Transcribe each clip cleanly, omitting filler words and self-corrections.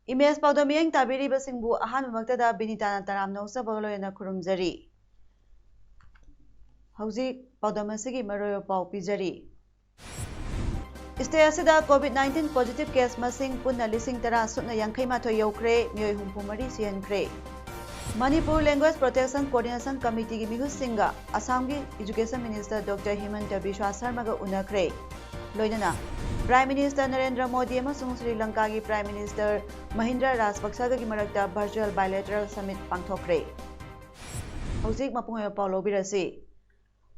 Image Paodam yang tabiri basingbu ahan magtada Binita na taram na usab na kurumjari. Hauzik Paodam asigi maroyo pau pijari. State asida COVID-19 positive case masing punna lising tara sutna yangkai matho yaukre miyoi humpumari siyankre. Manipur Language Protection Coordination Committee ki mihus singa Assam ki Education Minister Dr. Himanta Biswa Sarma ga unakre. Loinana Prime Minister Narendra Modi amasung Sri Lanka ki Prime Minister Mahindra Rajapaksa ki marakta virtual bilateral summit pangthokre. Hauzik mapungoy Paulo Birasi.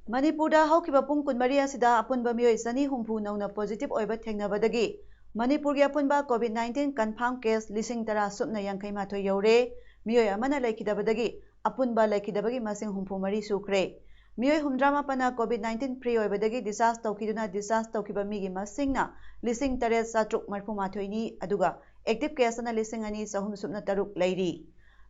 Manipurda haukiba pung kunmari asida apunba miyoi sani humpu nauna positive oiba thengnabadagi Manipur gi apunba COVID-19 confirm case lising tara supna yangkai matho yaure miyoi amana laikidabadagi apunba laikidabagi masing humpu mari sukre. Miyoi humdrama pana COVID-19 pre oibadagi disaster tawkiduna disaster tawkiba migi masingna lising taret satruk marfu mathoini aduga active case na lising ani sahum supna taruk lairi.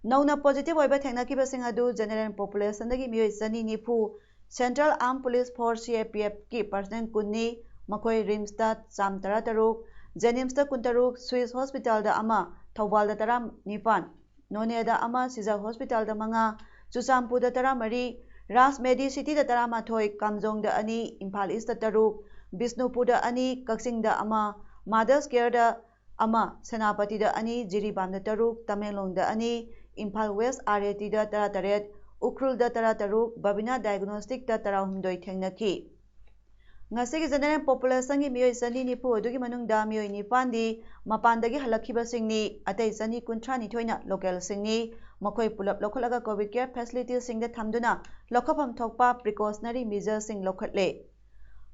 Nauna positive oiba thengnakiba sing adu general population dagi miyoi sani nifu Central Armed Police Force CAPF ki personnel kunni makoi RIMS ta cham tara taruk Jenims ta kuntaruk Swiss Hospital da ama Thawbal da taram nipan None da ama Sijak Hospital da manga Chusampu da tara mari Ras Medi City da tara mathoi Kamjong da ani Imphal East da taruk Bisnupur da ani Kaksing da ama Mothers Care da ama Senapati da ani Jiribam da taruk Tamenglong da ani Imphal West RAT da tara taret Ukrul da tara taruk Babina Diagnostic da tara humdoi thengnaki. Ngasigi general population gi miyoi sani nipu adugi manungda miyoi nipandi mapandagi halakhiba singni atei sani kunthra ni thoina local singni makoi pulap lokhalaga covid care facilities singda thamduna lokhapam thokpa precautionary measures sing lokhatle.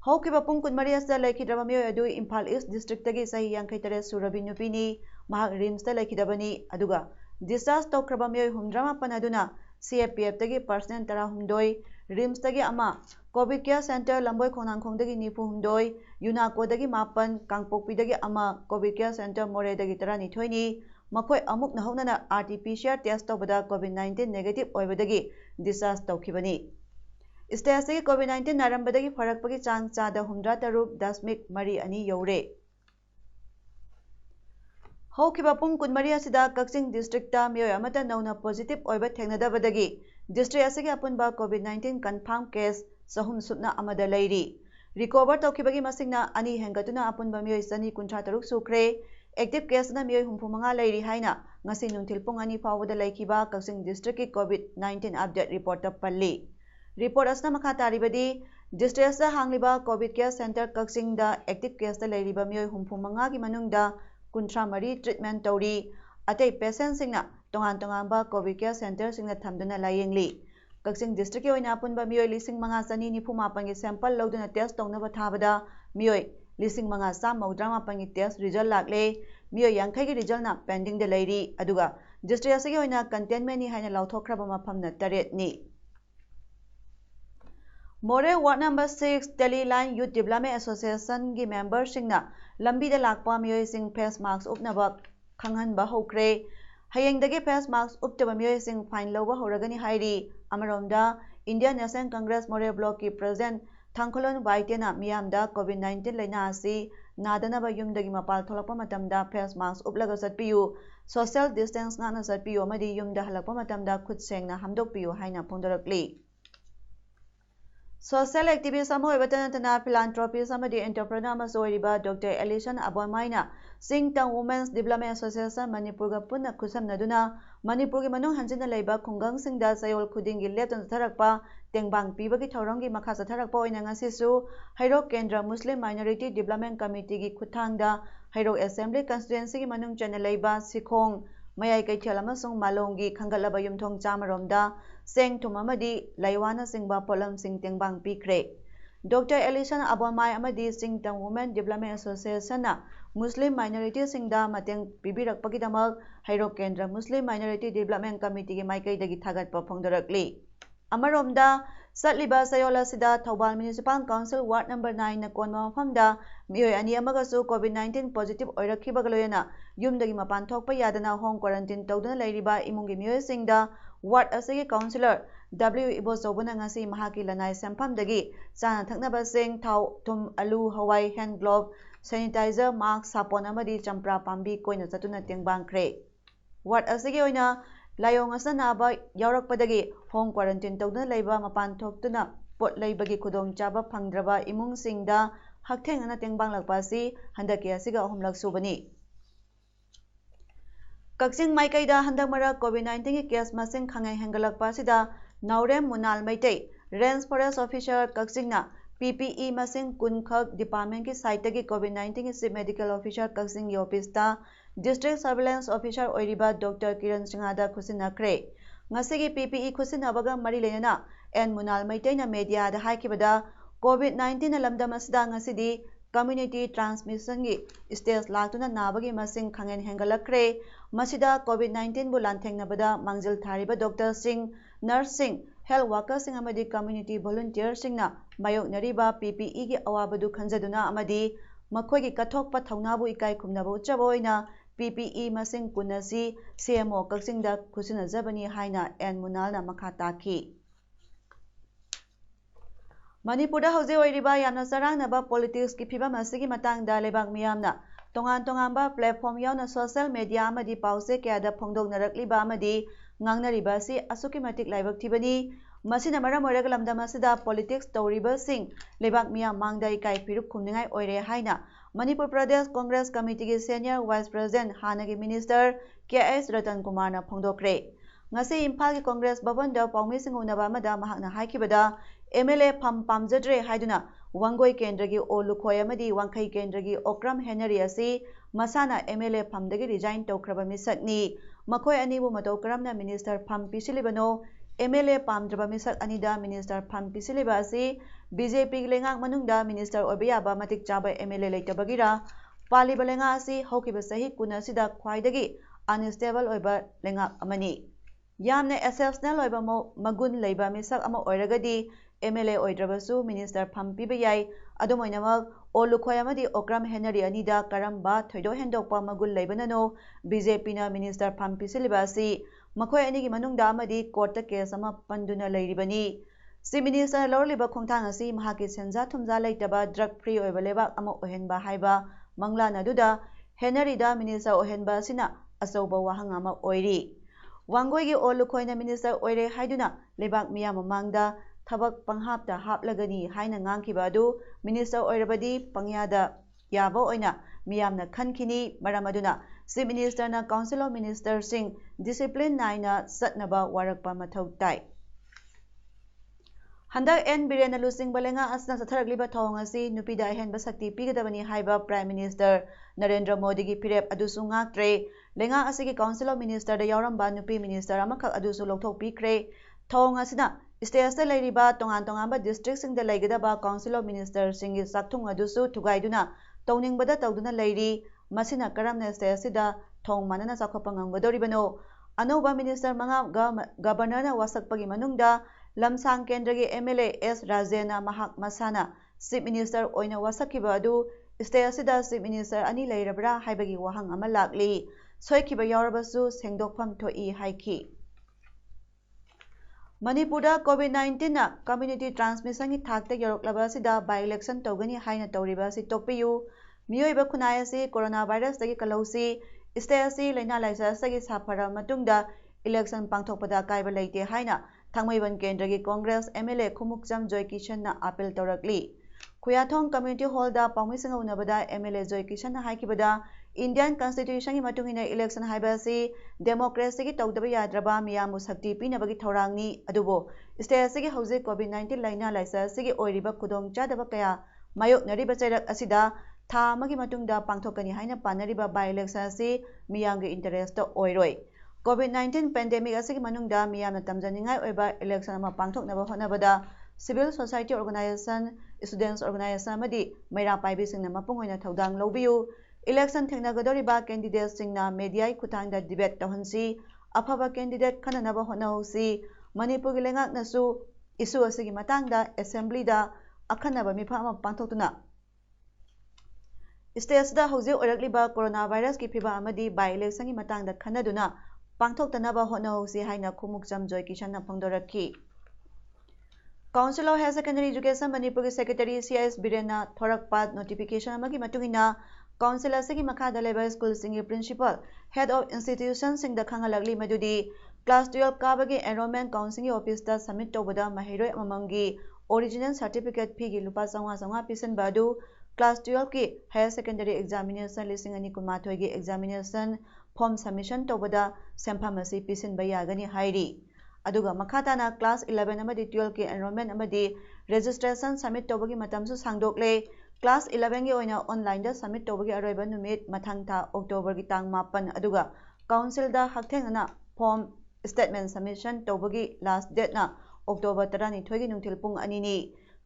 Haukiba pung kunmari asda laikhidraba miyoi adu Imphal East district tagi sahi yangkai tare surabi nupini mahak RIMS da laikhidabani aduga discharge tawkraba miyoi humdrama panaduna CAPF tagi personnel tara humdoi RIMS tagi ama COVID care center lamboi khonangkhong dagi nifu humdoi UNACO dagi mapan kangpokpi dagi ama COVID care center more dagi tara nithoini makoi amuk nahaunana RT-PCR test tawbada COVID-19 negative oibadagi discharge tawkhibani. State asigi COVID-19 narambadagi farakpagi chang chada humdra taruk dasmik mari ani yaure. Haukiba pung kunmari asida Kaksing district ta miyoi amata nauna positive oiba thengnadabadagi district asigi apunba COVID-19 confirm case sahum supna amada lairi. Recover tawkibagi masingna ani hengatuna apunba miyoi sani kunthra taruk sukre. Active case na miyoi humpumanga lairi haina ngasi nungthil pung ani fawada laikiba Kaksing district ki COVID-19 update report ta palli. Report asna makha taribadi district asa hangliba COVID care center Kaksing da active case ta lairiba miyoi humpumanga ki manungda kunthra mari treatment tauri atei patient singna tongan ba COVID care center singna thamduna layengli. Kaksing district ki oina apunba miyoi lising manga sani nifu mapangi sample loduna test tongnaba thabada miyoi lising manga sam maudra mapangi test result lakle miyoi yangkai ki result na pending de lairi aduga district asigi oina containment ni haina lauthokraba maphamna taret ni. More Ward number 6 Delhi Line Youth Development Association gi member singna lambi da lakpa miyoi sing face mask upnaba khanghanba hokre hayengdagi face mask uptaba miyoi sing fine lawba horagani hairi amaromda Indian National Congress More Block ki president Thangkholon Waitena miyamda COVID-19 laina asi nadanaba yumdagi mapal tholakpa matamda face mask uplaga satpiyu social distance ngana satpiyu amadi yumda halakpa matamda khut sengna hamdokpiyu haina phongdarakli. Social activist ama oibatana tana philanthropist amadi entrepreneur ama soiriba Dr. Alison Aboymaina Singtang Women's Development Association Manipur ga punna khusamnaduna Manipur gi manung hanjina leiba khungang singda sayol khuding gi leptan tharakpa tengbang pibagi thorong gi makha tharakpa oina ngasisu Hairok Kendra Muslim Minority Development Committee gi khuthangda Hairok Assembly Constituency gi manung chana leiba Sikhong Mayai Kaithal amasung Malong gi khangalaba yumthong chamaromda Seng Tumamadi Laiwana Singba Polam Sing Tengbang Pikre. Dr. Ellison Abonmai amadi Singtang Women Development Association na Muslim minority singda mateng pibirakpagidamak Hairok Kendra Muslim Minority Development Committee gi maikai thagatpa phongdorakli. Amaromda Satliba Sayola Sida Thobal Municipal Council Ward number 9 na konma mafamda mioi ani amagasu COVID-19 positive oirakibagaloyana yumdagi mapan thokpa yadana home quarantine tawduna lairiba imungi mioi singda Ward asigi councilor W Ibo Sobuna ngasi mahaki lanai semfamdagi chana thaknaba sing thau tum alu hawai hand glove sanitizer mask sapon amadi champra pambi koina chatuna tengbangkhre. Ward asigi oina layong asana naba yaurakpadagi home quarantine tawduna laiba mapan thoktuna pot laibagi khudong chaba phangdraba imung singda hakthengana tengbanglakpa si handaki asiga ahumlak subani. Kaksing Maikaida Handamara COVID-19 ki case masing khangai hengalakpa sida Naurem Munal Maitei Range Forest Officer Kaksingna PPE masing kunkhak department ki site ki COVID-19 ki chief medical officer Kaksing ki office ta district surveillance officer oiriba Dr. Kiran Singhada khusinakre ngasigi PPE khusinabaga mari lenana en Munal Maitei na media da haikibada COVID-19 na lamdam asida ngasidi community transmission gi stage laktuna nabagi masing khangen hengalakre masida COVID-19 bu lanthengnabada mangjil thariba doctor sing nurse sing health workers sing amadi community volunteer singna mayoknariba PPE gi awabadu khanjaduna amadi makhoigi kathokpa thaunabu ikai khumnabu chaboina PPE masing kunasi CMO kaksingda khusinajabani haina en munalna makha taki. Manipura hauze oiriba yamna sarangnaba politics ki phibam asigi matangda lebak miyamna tongan platform yauna social media amadi pause kyada phongdoknarakliba amadi ngangnariba si asuki matik laibak thibani masina maram oiraga lamdam asida politics tawriba sing lebak miyam mangda ikai phirup khumningai oire haina Manipur Pradesh Congress Committee ki senior vice president hanagi minister KS Ratan Kumar na phongdokre ngasi Imphal ki Congress Bhavan da paumi singunaba amada mahakna haikibada MLA pham pamjadre haiduna Wangoi Kendragi Olukhoi amadi Wangkhai Kendragi Okram Henry asi masana MLA phamdagi resign tawkraba misakni makhoi anibu matau karamna minister pham pisilibano MLA pamdraba misak anida minister pham pisiliba asi BJP lengak manungda minister obayaba matik chaba MLA leitabagira paliba lenga asi hokiba sahi kuna sida khwaidagi unstable oiba lengak amani yamne exceptional oiba magun leiba misak ama oiragadi MLA oidrabasu minister pham piba yai adumoinamak Olukhoi amadi Okram Henry anida karamba thoido hendokpa magul leibanano BJP na minister pham pisiliba asi makhoi anigi manungda amadi court case ama panduna leiribani si minister lorliba khongthang asi mahaki senja thumja leitaba drug free oiba lebak ama ohenba haiba mangla naduda Henry da minister ohenba sina asauba wahang ama oiri Wangoi gi Olukhoi na minister oire haiduna lebak miyam mamangda thabak panghapta haplagani haina ngangkiba adu minister oirabadi pangyada yaba oina miyamna khankini maram aduna chief minister na council of ministers sing discipline naina satnaba warakpa mathau tai handak en birena lusing balenga asna satharakliba thawng asi nupida henba sakti pigadabani haiba prime minister Narendra Modi gi pirep adusu ngaktre lenga asigi council of minister da yauramba nupi minister amakhak adusu lokthok pikre thawng asina State lairiba tongan district sing da laigada council of ministers singi sakthung adusu thugaiduna tawningbada tawduna lairi masina karamna state sida thong manana sakhopa ngamgadoribano anoba minister manga governor na wasakpagi manungda lamsang kendragi MLA S Rajena mahak masana chief minister oina wasakiba adu state sida chief minister ani lairabra haibagi wahang ama lakli soikiba yaurabasu sengdokpham thoi haiki Manipura COVID-19 na community transmission ki thakta yoroklaba sida by election tawgani haina tawriba si tokpiyu miyoiba khunai asi coronavirus tagi kalausi state asi laina laisa sagi safara matungda election pangthokpada kaiba leite haina thangmaiban kendragi congress MLA khumukcham Joy Kishan na appeal tawrakli Khuyathong community hall da pangmisinga unabada MLA Joy Kishan na haikibada Indian Constitution ki matungina election haibasi democracy ki tawdaba yadraba miyamu sakti pinabagi thorangni adubo state gi hauze COVID-19 laina laisa sigi oiriba khudong chadaba kaya mayok nariba chairak asida tha magi matungda pangthokani haina panariba by election asi miyamgi interest to oiroi COVID-19 pandemic asigi manungda miyamna tamjaningai oiba election ama pangthoknaba honabada civil society organization students organization amadi maira paibi singna mapung oina thodang lobiyu election thengnagadoriba candidates singna media khutangda debate tawhansi afaba candidate khananaba honausi Manipur gi lengak nasu issue asigi matangda assembly da akhanaba mifa ama pangthokuna stage da hauji oirakliba coronavirus ki phiba amadi by election gi matangda khanaduna pangthoktanaba honausi haina khumuk chamjoy kishanna phangdorakhi Council of Higher Secondary Education Manipur ki Secretary CS Birena Thorakpat notification amagi matungina Council asigi makhada leba school singi principal head of institutions singda khangalagli madudi class 12 kabagi enrollment counseling office da submit tobada mahiroi amamangi original certificate fee gi lupa 500 pisan badu class 12 ki higher secondary examination lising ani kumathoi gi examination form submission tobada sempham asi pisan bayagani hairi aduga makhatana class 11 amadi 12 ki enrollment amadi registration submit tobagi matamsu sangdokle class 11 gi oina online da submit tobagi aroiba numit mathang tha october gi tang 8 aduga council da hakthengna form statement submission tobagi last date na october 12 gi nungthil pung ani ni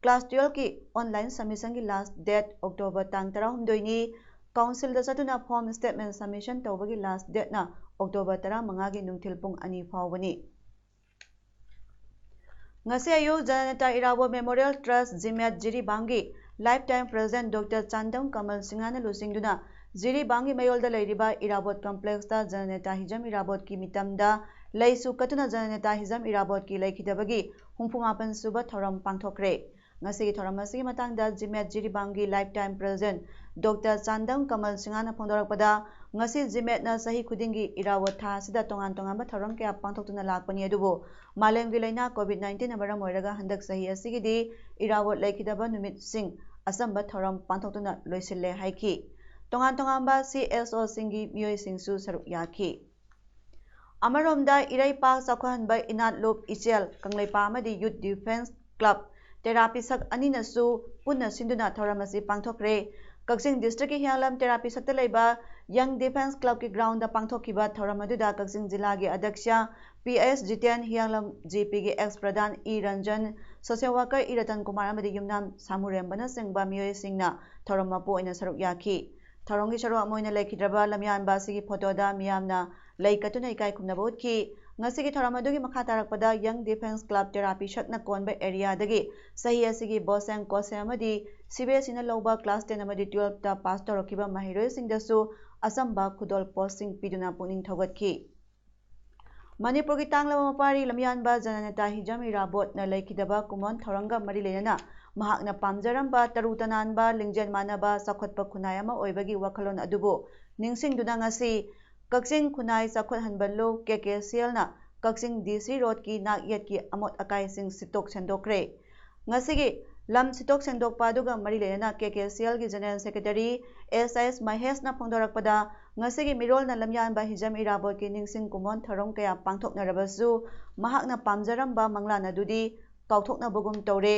class 12 ki online submission gi last date october tang 19 ni council da satuna form statement submission tobagi last date na october 15 gi nungthil pung ani phawani ngasi ayu janata irabo memorial trust jimet jiri bangi lifetime president dr chandam kamal singhana lusingduna jiri bangi mayolda leiriba irabot complex ta janata hijam irabot ki mitamda leisu katuna janata hijam irabot ki lekhidabagi humpumapan suba thoram pangthokre ngasi thoram asigi matangda jimet jiri bangi lifetime president dr chandam kamal singhana phongdorakpada ngasi jimet na sahi khudingi irabot tha sida tongan tongan ba thoram kya pangthoktuna lakpani adubo malem gi laina covid 19 amaram moiraga handak sahi asigidi irabot lekhidaba numit sing asamba thoram pangthoktuna loisille haiki tongan tongan ba CSO singi miyoi singsu saruk yaki amaromda irai pak sakhan ba inat lop ichel kanglaipa amadi youth defense club therapy sak aninasu punna sinduna thoramasi pangthokre Kaksing district ki hianglam therapy sakta leiba young defense club ki ground da pangthokiba thoramadu da Kaksing jila gi adyaksha PS Jiten hianglam GP gi ex pradhan E Ranjan social worker E Ratan Kumar amadi yumnam samurembana singba miyoi singna thoramapu oina saruk yaki thorongi saru amoina lekhidraba lamyan ba sigi photo da miyamna leikatuna ikai khumnaba utki ngasigi thoramadagi makha tarakpada young defense club therapy shakna konba area dagi sahi asigi bosang kose amadi CBSE na loba class 10 amadi 12 ta pass torokiba mahiroi singdasu asamba khudol posting piduna puning thogatki Manipur ki tanglama mapari lamyan ba jananata hijam irabot na lekhidaba kumon thoranga mari lenana mahakna pamjaramba tarutanan ba lingjen manaba sakhotpa khunai ama oibagi wakhalon adubo ningsingduna ngasi Kaksing khunai sakhot hanballo KKCL na Kaksing DC road ki nak yet ki amot akai sing sitok sendokre ngasigi lam sitok sendok paduga mari lena KKCL ki general secretary SIS Mahesh na phongdorakpada ngasigi mirol na lamyan ba hijam irabot ki ningsing kumon tharong kaya pangthoknarabasu mahakna pamjaramba manglana dudi kauthokna bugum tore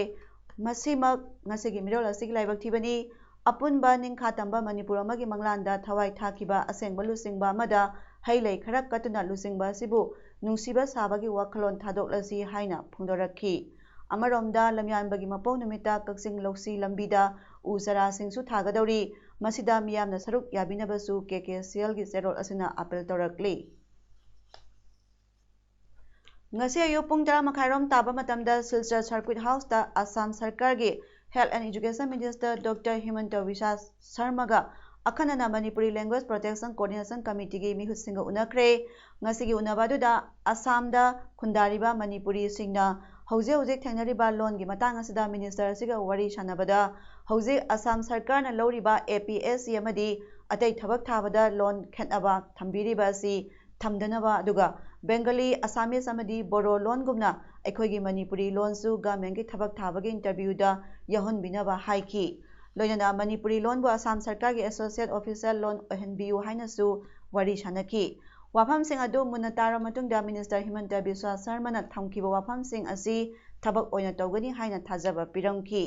masimak ngasigi mirol asigi laibak thibani apunba ningkhatamba Manipur amagi manglanda thawai thakiba asengba lusingba amada hailei kharak katuna lusingba sibu nungsiba sabagi wakhalon thadoklasi haina phungdorakhi amaromda lamyanbagi mapong numita Kaksing Loksi lambida usara singsu thagadauri masida miyamna saruk yabinabasu KKCL gi serol asina apel torakli ngasi ayu pung 10 makhairom taba matamda Silchar Circuit House ta Assam Sarkar gi Health and Education Minister Dr. Himanta Biswa Sarmaga akhanana Manipuri Language Protection Coordination Committee gi mihut singa unakre ngasigi unabadu da Assam da khundariba Manipuri singna hauze thengnariba loan gi matang asida minister siga wari sanabada hauze Assam Sarkar na loriba APSC amadi atai thabak thabada loan khetnaba thambiriba si thamdanaba aduga Bengali Assamese amadi Bodo loan gumna aikhoigi Manipuri loan su government gi thabak thabagi interview da yahon binaba haiki loinana Manipuri loan bu Assam Sarkar gi associate officer loan ohenbiu haina su wari sanaki wafam sing adu munatara matungda minister Himanta Biswa Sarma na thamkiba wafam sing asi thabak oina tawgani haina thajaba piramki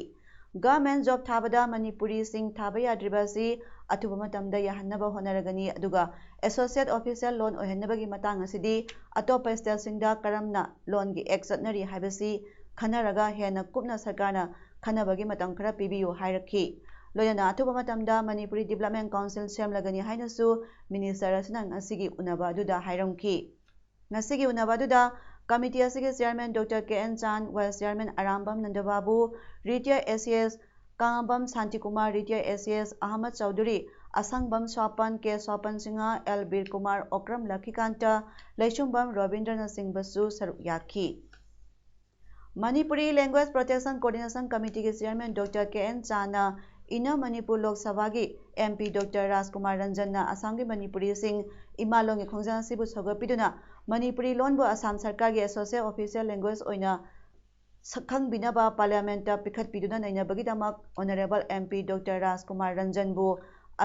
government job thabada Manipuri sing thaba yadribasi atuba matamda yahannaba honaragani aduga associate officer loan ohenabagi matang asidi atopa state singda karamna loan gi exatnari habasi khanaraga hena kupna sarkarna खनबगी मतम खरा पिबियु हाइरखी लोयना अथुबा मातमदा Manipuri development council सेमलगनी हाइनसु minister असना ngасigi unaba aduda hairamki ngасigi unaba aduda committee asigi chairman Dr. KN Chan vice chairman Arambam Nandababu retired ACS Kangambam Santikumar retired ACS Ahmad Chaudhary Asangbam Swapan K Swapan Singha L Bir Kumar Okram Lakhikanta Leishumbam Robindranath Singh Basu Saruk Yaki Manipuri Language Protection Coordination Committee के chairman Dr. KN Chana Inner Manipur Lok Sabha की MP Dr. Rajkumar Ranjan na Assam की Manipuri Singh इमालोंग खोंजान सिबु सगपिदुना Manipuri लोनबु Assam सरकार की associate official language ओइना सखंग बिनाबा parliament पिखत पिदुना नैनाबगिदमक honourable MP doctor Rajkumar Ranjan बु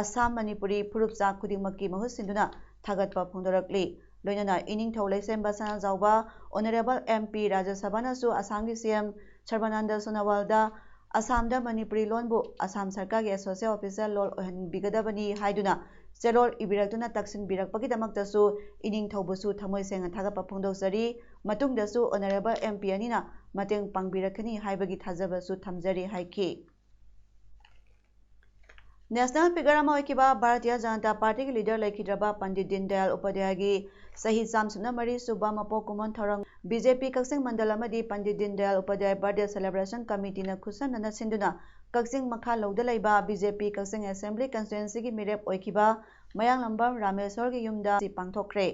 असम मणिपुरी फुरुपचा खुदिमकी महु सिंदुना थागतपा फोंदरकली लोइना इनिंग थौ लैसेम बसना जावबा ऑनरेबल MP राज्यसभा नसु असम की CM सर्बानंद सोनोवालदा असम दा मणिपुरी लोनबु असम सरकार की एसोसिएट ऑफिशियल लोल ओहन बिगदबनी हाइदुना चेलोर इबिरक्तुना तक्सिन बिरक्पगिदमक्तसु इनिंग थौबुसु थमोय सेंगा थागपा फोंदोसरी मतुंगदसु ऑनरेबल MP अनिना मतेंग पांगबिरखनी हाइबगी थाजबसु थमजरी हाइकी नेशनल फिगर अमा ओइकिबा भारतीय जनता पार्टी की लीडर लेखिद्रबा पंडित दीनदयाल उपाध्याय की सही चामसुना मरी सुबा मपो कुमन थौरंग बीजेपी कक्सिंग मंडल अमदी Pandit Deendayal Upadhyaya birthday celebration committee न खुसनना सिंदुना कक्सिंग मखा लौदा लैबा बीजेपी कक्सिंग असेंबली कंस्टिट्युएंसी की मिरेप ओइकिबा मयांग लंबम रामेश्वर की युमदा पांगथोखरे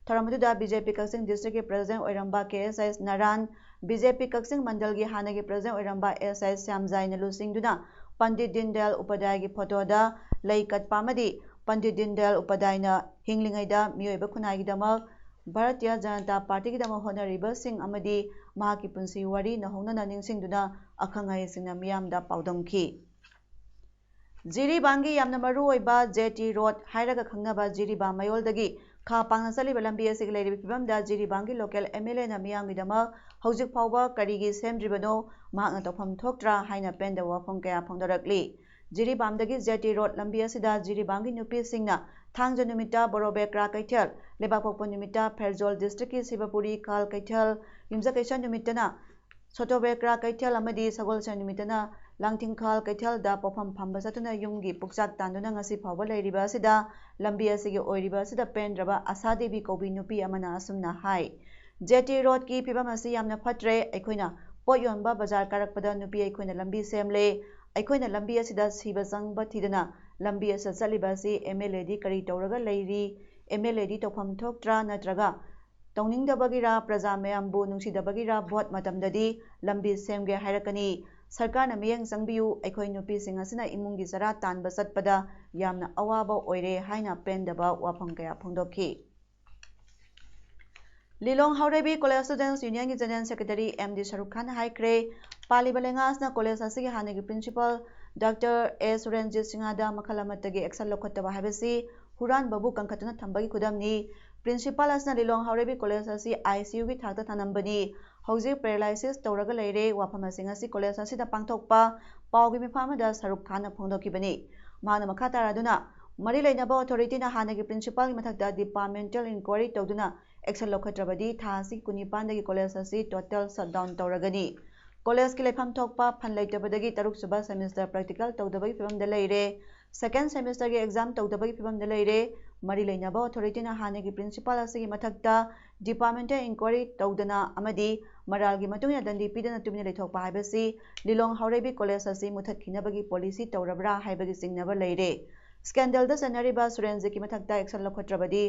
थौरमदुदा बीजेपी कक्सिंग डिस्ट्रिक्ट के प्रेसिडेंट ओइरंबा KSS नारायण बीजेपी कक्सिंग मंडल की हाना के प्रेसिडेंट ओइरंबा SI श्यामजाई नलु सिंगदुना पंडित दीनदयाल उपाध्याय की फोटोदा लई कटपामदी पंडित दीनदयाल उपाध्याय न हिंगलिंगैदा मियोइबा खुनाइगिदमक भारतीय जनता पार्टी की दमक होनरिबा सिंग अमदी महाकी पुंसी वारी नहोंना निंगसिंगदुना अखंगाई सिंगना मियामदा पाउदमखी जिरीबांगी यामना मरु ओइबा JT रोड हाइरगा खंगनाबा जिरीबा मयोलदगी खा पांगना चलिबा लंबी असिग लेरिबि फिबमदा जिरीबांगी लोकल MLA ना मियामगिदमक हौजिक फावबा करिगी सेमद्रिबनो महाकना तौफम थोक्त्रा हाइना पेंदा वाफम कया फोंदरकली जिरीबामदगी JT रोड लंबी असिदा जिरीबांगी नुपी सिंगना थांगजा नुमिता बोरोबेक्रा कैथल लेबापोपो नुमिता फेरजोल डिस्ट्रिक्ट की शिवपुरी काल कैथल युमजकैसा नुमितना सोटोबेक्रा कैथल अमदी सगोलसा नुमितना लांगथिंखाल कैथल दा पोफम फंबा सतुना युमगी पुक्साक तांदुना ngasi फावबा लैरिबा असिदा लंबी असिगे ओइरिबा असिदा पेंद्रबा आशा देवी कौबी नुपी अमना असुमना हाई JT रोड की फिबम असि यामना फत्रे अखोइना पोट योनबा बाजार कारकपदा नुपी अखोइना लंबी सेमले अखोइना लंबी असिदा सिबा संगबा थिदना लंबी अस चलिबा असि MLA दी करी तौरगा लैरी MLA दी तौफम थोक्त्रा नत्रगा तौनिंगदबगिरा प्रजा मयामबु नुंसिदबगिरा भोट मतमददी लंबी सेमगे हाइरकनी सरकार ना मियंग संगबियु अखोइ नुपी सिंग असना इमुंगी सरा तानबा सतपदा यामना अवाबा ओइरे हाइना पेंदबा वाफम कया फोंदोखी Lilong Haoreibi college students union की general secretary MD Shahrukh Khan हाइक्रे पालिबा लेंगासना कॉलेज असिगे हानेगी प्रिंसिपल डॉक्टर A सुरेंजित सिंहादा मखलमतगी एक्शन लखोत्तबा हाबेसी हुरान बाबू कंखतना थंबगी खुदमनी प्रिंसिपल असना लिलोंग हाउरेबी कॉलेज असि ICU की थाकता थानंबनी हौजिक पैरालाइसिस तौरगा लैरे वाफम असिंग असि कॉलेज असिदा पांगथोकपा पाउगी मिफामदा शाहरुख खान फोंदोखिबनी माना मखा तारादुना मरी लेनबा अथॉरिटी ना हानेगी प्रिंसिपल की मथकदा डिपार्टमेंटल इंक्वायरी तौदुना एक्शन लखोत्रबदी थासी कुनिपानदगी कॉलेज असि टोटल शटडाउन तौरगनी कॉलेज की लेफम थोकपा फन लेतबदगी तरुक सुबा सेमेस्टर प्रैक्टिकल तौदबगी फिबमदा लैरे सेकेंड सेमेस्टर की एग्जाम तौदबगी फिबमदा लैरे मरी लेनबा अथॉरिटी ना हानेगी प्रिंसिपल असि मथकदा डिपार्टमेंटल इंक्वायरी तौदना अमदी मरालगी मतुंगना दंडी पीदना तुमिना लेथोकपा हाइबसी लिलोंग हाउरेबी कॉलेज असि मुथतखिनबगी पॉलिसी तौरबरा हाइबगी सिंगनबा लैरे स्कैंडल दा सनरिबा सुरेंजी की मथकदा एक्शन लखोत्रबदी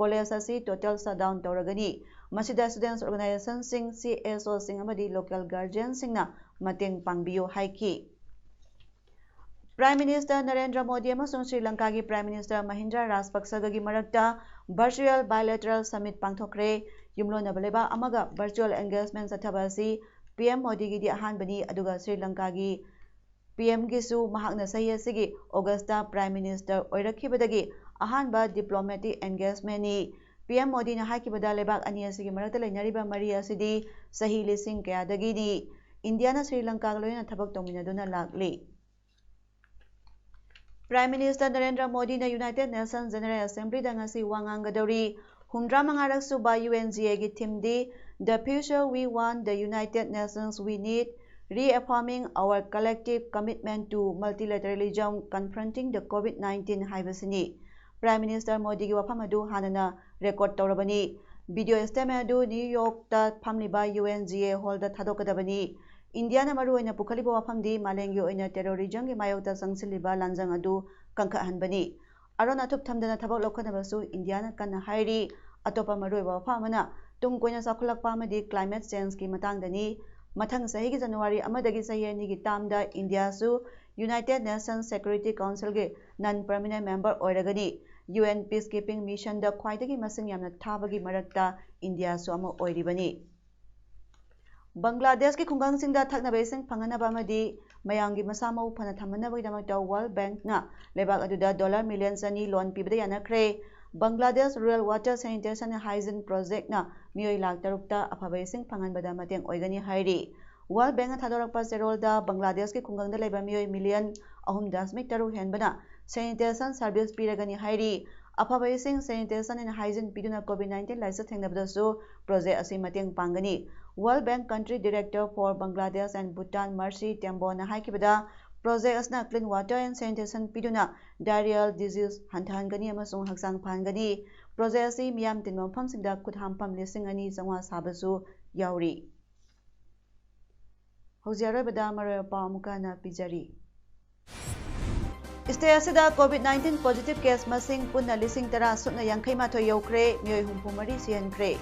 कॉलेज असि टोटल शटडाउन तौरगनी मसिदा स्टूडेंट्स ऑर्गेनाइजेशन सिंग CSO सिंग अमदी लोकल गार्जियन सिंगना मतेंग पांगबियो हाइकी प्राइम मिनिस्टर नरेंद्र मोदी अमसुंग श्रीलंका की प्राइम मिनिस्टर महिंद्रा राजपक्सा की मरक्ता वर्चुअल बायलैटरल समिट पांगथोखरे युमलोनबा लेबा अमगा वर्चुअल एंगेजमेंट सथबा असि PM मोदी की अहानबनी अदुगा श्रीलंका की PM गिसु महाकना सही असिगी ऑगस्टा प्राइम मिनिस्टर ओइरखिबदगी अहानबा डिप्लोमेटिक एंगेजमेंटनी PM मोदी ना हाइकिबदा लेबाक अनी असिगी मरक्ता लेनरिबा मरी असिदी सही लिसिंग कयादगीनी इंडिया ना श्रीलंका लोयना थबक तौमिनदुना लागली प्राइम मिनिस्टर नरेंद्र मोदी ने यूनाइटेड नेशन जनरल असेंबली दंगसी वांगांगदौरी हुमद्रा मंगारक सुबा UNGA की थीम दी the future we want the United Nations we need reaffirming our collective commitment to multilateralism confronting the COVID-19 haibasini Prime Minister Modi gi wafam adu hanana record tawrabani video statement adu New York ta phamliba UNGA hall da thadokadabani India na maru oina pukhaliba wafam di malengi oina terrorism gi mayokta sangsiliba lanjang adu kangkha hanbani arona thup thamdana thabak lokhanabasu India na kanna hairi atopa maru wa wafamana tung koina sakhulakpa amadi climate change ki matangdani mathang sahi gi January amadagi sahi ani gi tamda India su United Nations Security Council ge non permanent member oiragani UN peacekeeping mission da khwaidagi masing yamna thabagi marakta India su ama oiribani Bangladesh ki khungang singda thakna besing phanganaba amadi mayamgi masamau phana thamanabagi damakta World Bank na lebak aduda dollar millions ani loan pibada yanakre Bangladesh Rural Water Sanitation and Hygiene Project na miyoi lak tarukta aphabesing phanganbada mateng oigani hairi World Bank thadorakpa serol da Bangladesh ki khungang da leba miyoi million 3.3 henbana sanitation service piragani hairi aphabesing sanitation and hygiene piduna COVID-19 laisa thengnabdasu project asi mateng pangani World Bank Country Director for Bangladesh and Bhutan Mercy Tembo na haikibada Project asna clean water and sanitation piduna diarrheal disease hantahangani amasung haksang phangani project asi miyam tinmam phamsingda khuthampam lising ani changwa sabasu yauri haujarabada marapa amukana pijari State asida COVID-19 positive case masing punna lising tara sutna yankhai mathoi yaukre miyoi humpumari sihankre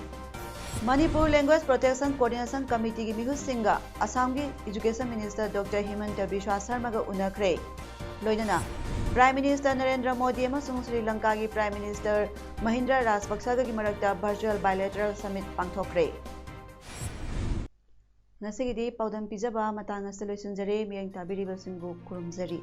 Manipur Language Protection Coordination Committee ki mihu singa Assam ki Education Minister Dr. Himanta Biswa Sharma ga unakre loinana Prime Minister Narendra Modi amasung Sri Lanka ki Prime Minister Mahindra Rajapaksa ga ki marakta virtual bilateral summit pangthokre Nasigidi Paodam pijaba matang asaloisunjare miyang tabiriba singbu kurumjari